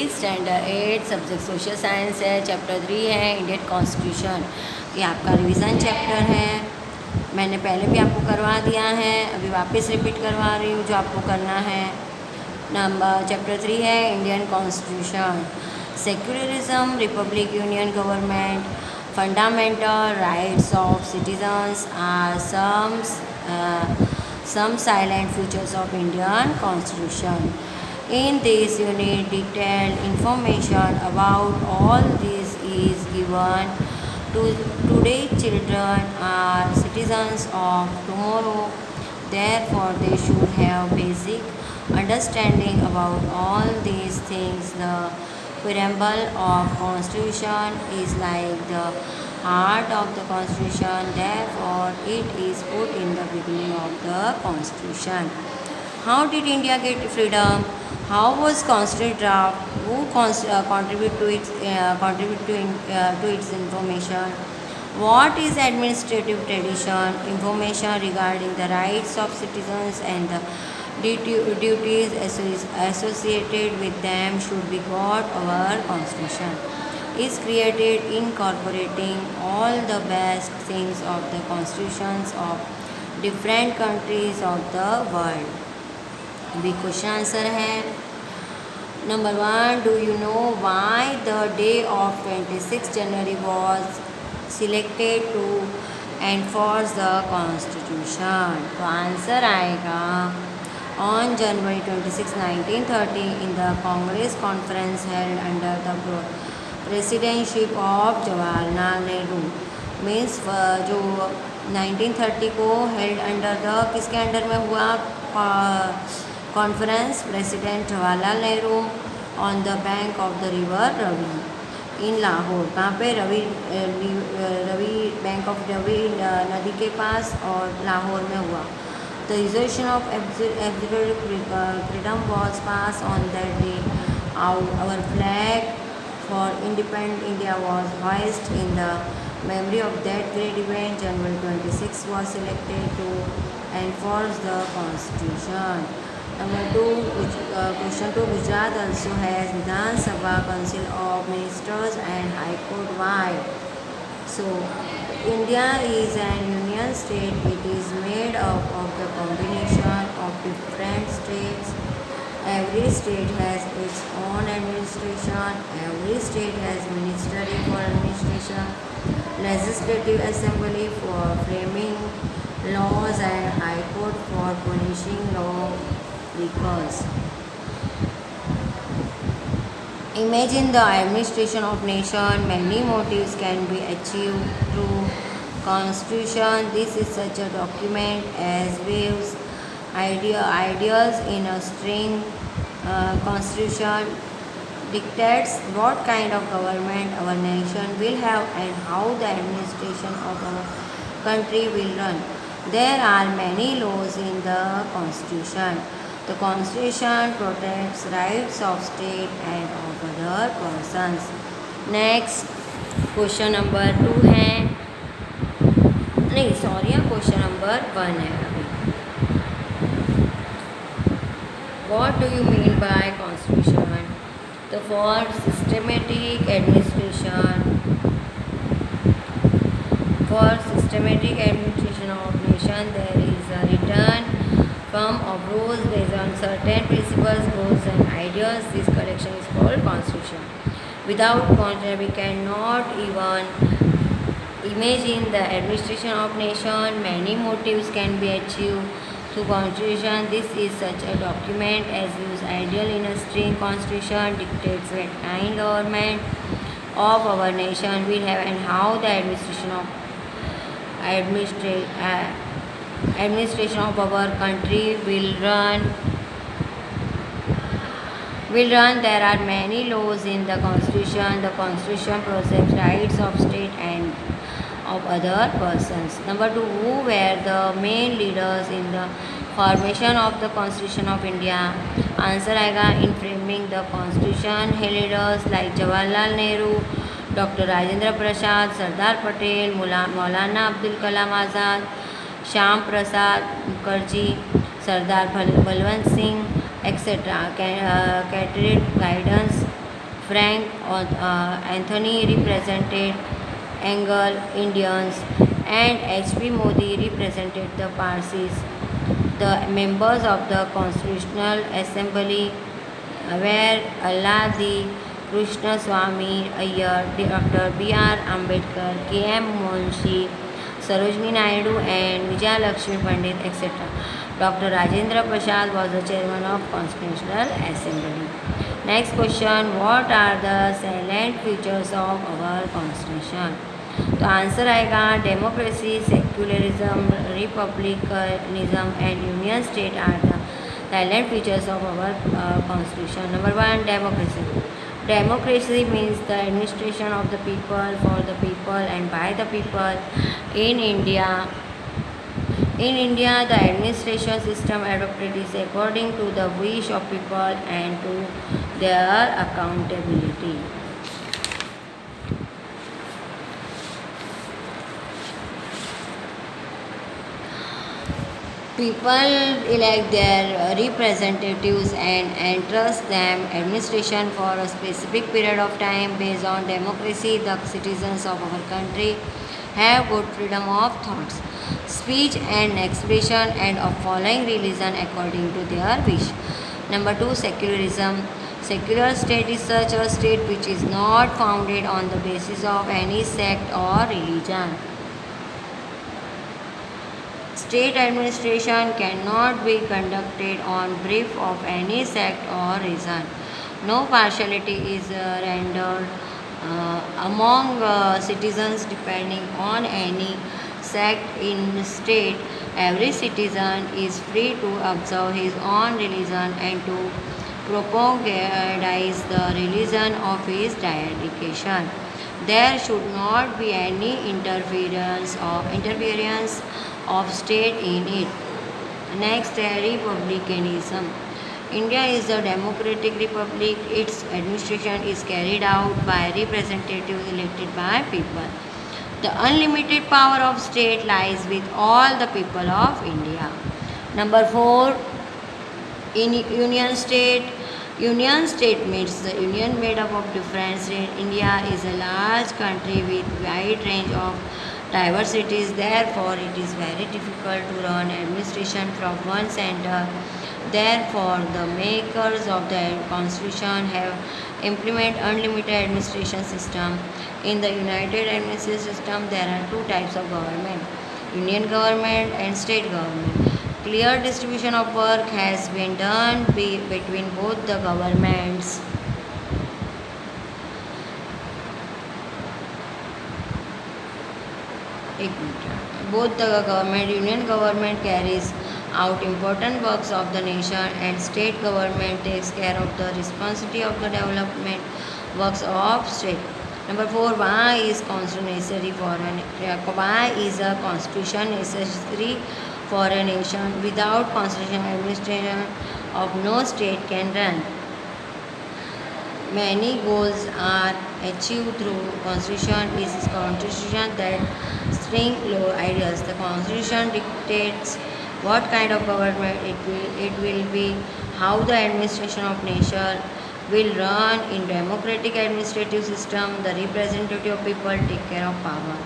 Standard 8 subject social science है। Chapter 3 है Indian constitution. ये आपका रिवीजन चैप्टर है। मैंने पहले भी आपको करवा दिया है, अभी वापस रिपीट करवा रही हूँ जो आपको करना है। नंबर चैप्टर 3 है Indian constitution. Secularism, republic, union government, fundamental rights of citizens are some silent features of Indian Constitution. In this unit, detailed information about all this is given. To today, children are citizens of tomorrow. Therefore, they should have basic understanding about all these things. The preamble of Constitution is like the heart of the Constitution. Therefore, it is put in the beginning of the Constitution. How did India get freedom? How was Constitution draft? Who contribute to its information? What is administrative tradition? Information regarding the rights of citizens and the duties associated with them should be got. Our Constitution is created incorporating all the best things of the constitutions of different countries of the world. अभी question answer है। Number 1, do you know why the day of 26 January was selected to enforce the constitution? तो answer आएगा on January 26, 1930 in the Congress conference held under the presidentship of Jawaharlal Nehru. Means जो 1930 को held under the किसके अंडर में हुआ conference? President Jawaharlal Nehru on the bank of the river Ravi in Lahore. कहाँ पे? रवि बैंक ऑफ रवि नदी के पास और लाहौर में हुआ। The resolution of absolute freedom was pass on that day. Our flag for independent India was hoisted in the memory of that great event. January 26 was selected to enforce the constitution. Number 2, question 2, Gujarat also has Vidhan Sabha, Council of Ministers and High Court. Why? So, India is an union state. It is made up of the combination of different states. Every state has its own administration. Every state has ministry for administration, legislative assembly for framing laws, and high court for punishing lawbreakers. Imagine the administration of nation. Many motives can be achieved through constitution. This is such a document as waves ideas in a string. Constitution dictates what kind of government our nation will have and how the administration of our country will run. There are many laws in the Constitution. The Constitution protects rights of state and of other persons. Next, question number 2 है, नहीं sorry, question number 1 है अभी। What do you mean by Constitution? The for systematic administration of nation, there is a written form of rules based on certain principles, goals and ideas. This collection is called Constitution. Without Constitution, we cannot even imagine the administration of nation. Many motives can be achieved through Constitution. This is such a document as views ideal in a string. Constitution dictates what kind government of our nation will have and how the administration of our country will run. There are many laws in the Constitution. The Constitution protects rights of state and of other persons. Number 2, who were the main leaders in the formation of the Constitution of India? Answer आएगा in framing the Constitution. है leaders like Jawaharlal Nehru, Dr. Rajendra Prasad, Sardar Patel, Maulana Abdul Kalam Azad, Shyam Prasad Mukherjee, Sardar Balwant Singh, etc. Catered guidance Frank Anthony represented Anglo Indians, and H.P. Modi represented the Parsis. The members of the Constitutional Assembly were Alladi Krishnaswamy Iyer, Dr. B.R. Ambedkar, K.M. Munshi, Sarojini Naidu, and Vijayalakshmi Pandit, etc. Dr. Rajendra Prasad was the chairman of Constitutional Assembly. Next question: what are the salient features of our constitution? तो answer आएगा democracy, secularism, republicanism and union state are the silent features of our constitution. Number one, democracy. Democracy means the administration of the people, for the people, and by the people. In India, the administration system adopted is according to the wish of people and to their accountability. People elect their representatives and entrust them administration for a specific period of time. Based on democracy, the citizens of our country have good freedom of thoughts, speech and expression, and of following religion according to their wish. Number two, secularism. Secular state is such a state which is not founded on the basis of any sect or religion. State administration cannot be conducted on brief of any sect or reason. No partiality is rendered among citizens depending on any sect in state. Every citizen is free to observe his own religion and to propagandize the religion of his dedication. There should not be any interference of state in it. Next, republicanism. India is a democratic republic. Its administration is carried out by representatives elected by people. The unlimited power of state lies with all the people of India. Number 4, in union state. Union state means the union made up of different states. India is a large country with wide range of diversities. Therefore, it is very difficult to run administration from one center. Therefore, the makers of the constitution have implemented unlimited administration system. In the united administration system, there are two types of government: union government and state government. Clear distribution of work has been done between both the governments. Both the union government carries out important works of the nation, and state government takes care of the responsibility of the development works of state. Number 4, why is constitution necessary for why is a constitution necessary for a nation? Without constitution, administration of no state can run. Many goals are achieved through constitution. This is constitution that string low ideas. The constitution dictates what kind of government it will be, how the administration of nation will run. In democratic administrative system, the representative people take care of power.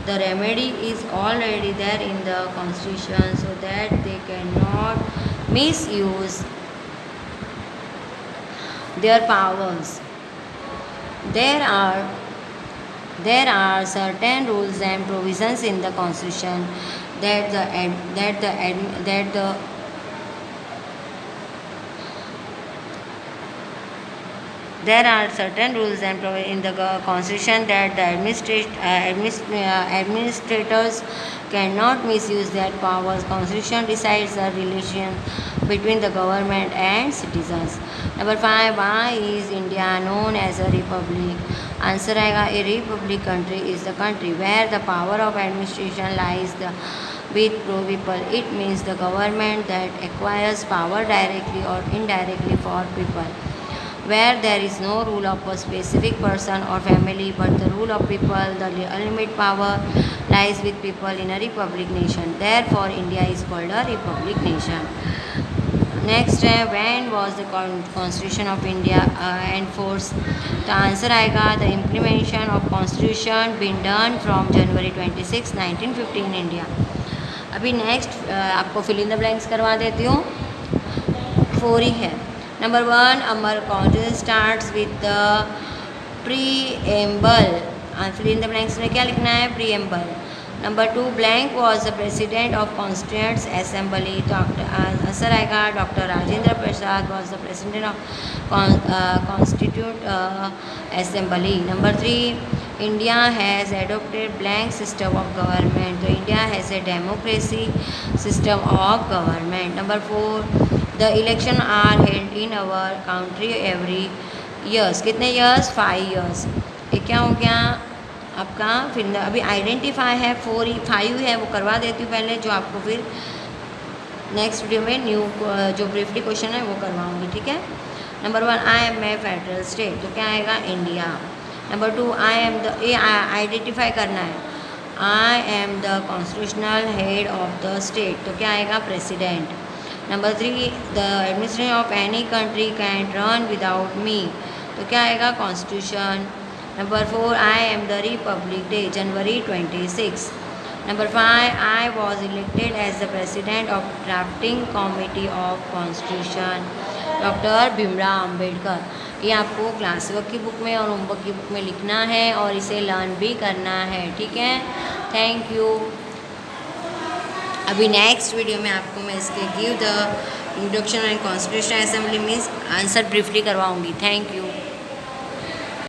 The remedy is already there in the constitution so that they cannot misuse their powers. There are certain rules and provisions in the constitution that the there are certain rules and in the constitution that the administrators cannot misuse their powers. Constitution decides the relation between the government and citizens. Number 5, why is India known as a republic? Answer आएगा, a republic country is the country where the power of administration lies with people. It means the government that acquires power directly or indirectly for people, where there is no rule of a specific person or family but the rule of people. The ultimate power lies with people in a republic nation. Therefore, India is called a republic nation. Next है when was the constitution of India and force. तो answer आएगा the implementation of constitution been done from January 26, 1950 in India. अभी next आपको fill in the blanks करवा देती हूँ, 4 ही है। Number 1 our constitution starts with the preamble. Fill in the blanks में क्या लिखना है? Preamble. Number 2 blank was the president of constituent assembly. तो आंसर आएगा doctor Rajendra Prasad was the president of constituent assembly. Number 3 India has adopted blank system of government. तो India has a democracy system of government. Number 4 the election are held in our country every years. कितने years? 5 years. ये क्या हो गया आपका? फिर अभी identify है 5 है, वो करवा देती हूँ पहले, जो आपको फिर नेक्स्ट वीडियो में न्यू जो ब्रीफली क्वेश्चन है वो करवाऊँगी, ठीक है। Number 1 I am a federal state. तो क्या आएगा? India. Number 2 I am the, ये आइडेंटिफाई करना है, I am the constitutional head of the state. तो क्या आएगा? President. Number 3 the administration of any country can run without me. तो क्या आएगा? Constitution. Number 4 I am the republic day, January 26। Number 5 I was elected as the president of drafting committee of constitution, doctor Bhimrao Ambedkar. ये आपको class work की book में और homework की book में लिखना है और इसे लर्न भी करना है, ठीक है। Thank you. अभी नेक्स्ट वीडियो में आपको मैं इसके give the introduction and constitution assembly means answer briefly करवाऊँगी। Thank you.